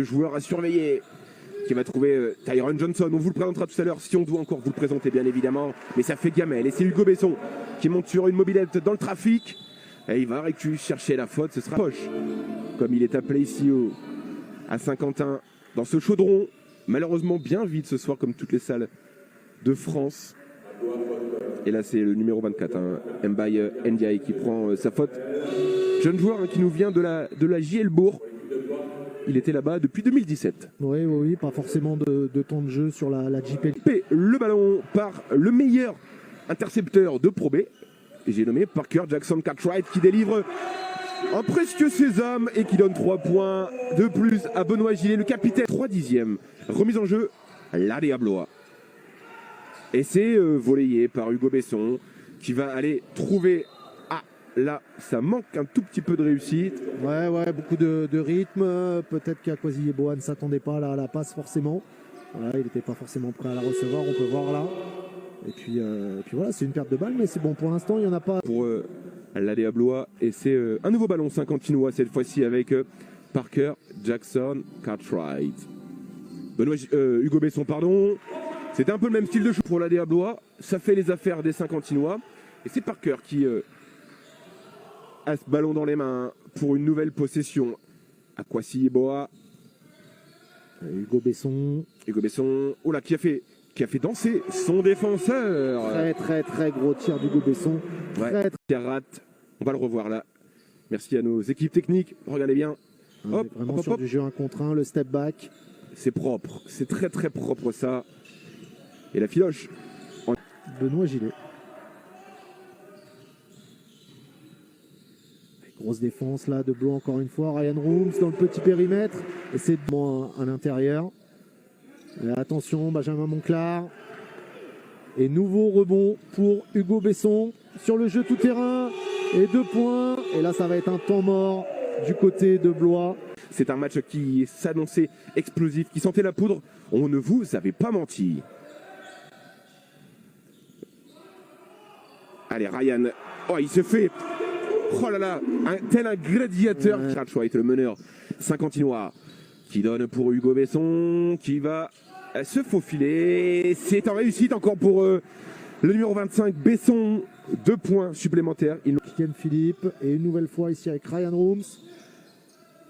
le joueur à surveiller qui va trouver Tyron Johnson. On vous le présentera tout à l'heure si on doit encore vous le présenter bien évidemment. Mais ça fait gamelle et c'est Hugo Besson qui monte sur une mobilette dans le trafic. Et il va chercher la faute, ce sera poche. Comme il est appelé ici à Saint-Quentin dans ce chaudron. Malheureusement bien vide ce soir comme toutes les salles de France. Et là c'est le numéro 24, Mbaye Ndiaye qui prend sa faute. Jeune joueur qui nous vient de la JL Bourg. Il était là-bas depuis 2017. Oui, pas forcément de temps de jeu sur la JP. Le ballon par le meilleur intercepteur de Pro B. J'ai nommé Parker Jackson Cartwright qui délivre un précieux sésame et qui donne 3 points de plus à Benoît Gillet, le capitaine. 3/10. Remise en jeu, la Diablois. Et c'est volleyé par Hugo Besson qui va aller trouver. Ah, là, ça manque un tout petit peu de réussite. Ouais, beaucoup de rythme. Peut-être qu'Akwasi Yeboah ne s'attendait pas à la passe forcément. Voilà, il n'était pas forcément prêt à la recevoir, on peut voir là. Et puis voilà, c'est une perte de balle, mais c'est bon pour l'instant, il n'y en a pas. Pour la Diablois, et c'est un nouveau ballon saint-quentinois cette fois-ci avec Parker Jackson Cartwright. Hugo Besson, pardon. C'était un peu le même style de jeu pour la Diablois. Ça fait les affaires des Saint-Quentinois. Et c'est Parker qui a ce ballon dans les mains pour une nouvelle possession. Akwasi Yeboah. Hugo Besson. Oh là, qui a fait danser son défenseur. Très gros tir d'Hugo Besson. Ouais, rate. On va le revoir là. Merci à nos équipes techniques. Regardez bien. Hop, vraiment sur du jeu 1 contre 1, le step back. C'est propre. C'est très propre ça. Et la filoche. Benoît Gillet. Grosse défense là de Blanc encore une fois. Ryan Rooms dans le petit périmètre. Et c'est à l'intérieur. Et attention, Benjamin Monclar. Et nouveau rebond pour Hugo Besson sur le jeu tout terrain. Et 2 points. Et là, ça va être un temps mort du côté de Blois. C'est un match qui s'annonçait explosif, qui sentait la poudre. On ne vous avait pas menti. Allez, Ryan. Oh, il se fait. Oh là là, tel un gladiateur. Cartwright, le meneur saint-quentinois, qui donne pour Hugo Besson, qui va se faufiler. C'est en réussite encore pour le numéro 25, Besson. 2 points supplémentaires. Ken Philippe, et une nouvelle fois ici avec Ryan Rooms.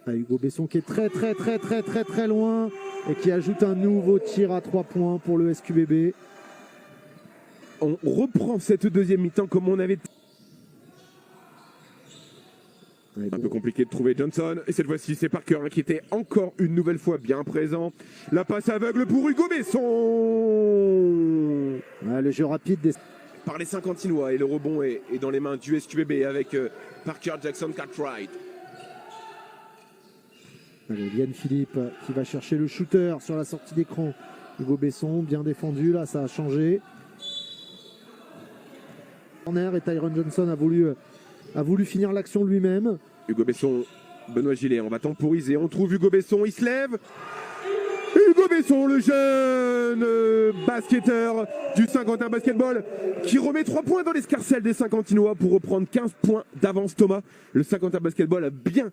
Hugo Besson qui est très loin et qui ajoute un nouveau tir à 3 points pour le SQBB. On reprend cette deuxième mi-temps comme on avait. Un peu compliqué de trouver Johnson. Et cette fois-ci, c'est Parker qui était encore une nouvelle fois bien présent. La passe aveugle pour Hugo Besson. Le jeu rapide par les Saint-Quentinois. Et le rebond est dans les mains du SQBB avec Parker Jackson Cartwright. Liane Philippe qui va chercher le shooter sur la sortie d'écran. Hugo Besson, bien défendu. Là, ça a changé. Et Tyron Johnson a voulu finir l'action lui-même. Hugo Besson, Benoît Gillet, on va temporiser. On trouve Hugo Besson, il se lève. Hugo Besson, le jeune basketteur du Saint-Quentin Basketball, qui remet 3 points dans l'escarcelle des Saint-Quentinois pour reprendre 15 points d'avance. Thomas, le Saint-Quentin Basketball a bien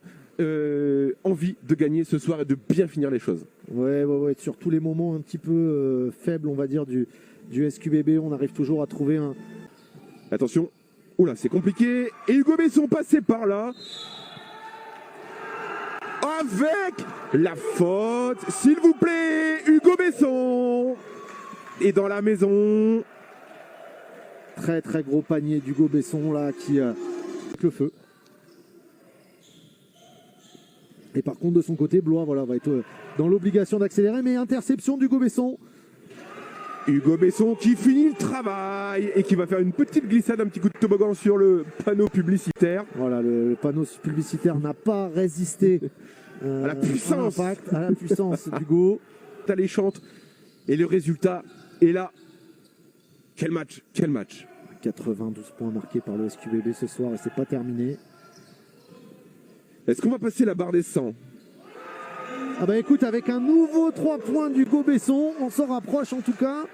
envie de gagner ce soir et de bien finir les choses. Ouais, sur tous les moments un petit peu faibles, on va dire, du SQBB, on arrive toujours à trouver un... Attention, oula, c'est compliqué. Et Hugo Besson passé par là. Avec la faute, s'il vous plaît, Hugo Besson est dans la maison. Très gros panier d'Hugo Besson là qui le feu. Et par contre de son côté, Blois va être dans l'obligation d'accélérer, mais interception d'Hugo Besson. Hugo Besson qui finit le travail et qui va faire une petite glissade, un petit coup de toboggan sur le panneau publicitaire. Voilà, le panneau publicitaire n'a pas résisté à la puissance, à la puissance d'Hugo. Alléchante. Et le résultat est là. Quel match, quel match. 92 points marqués par le SQBB ce soir et c'est pas terminé. Est-ce qu'on va passer la barre des 100? Ah bah écoute, avec un nouveau 3 points d'Hugo Besson, on s'en rapproche en tout cas.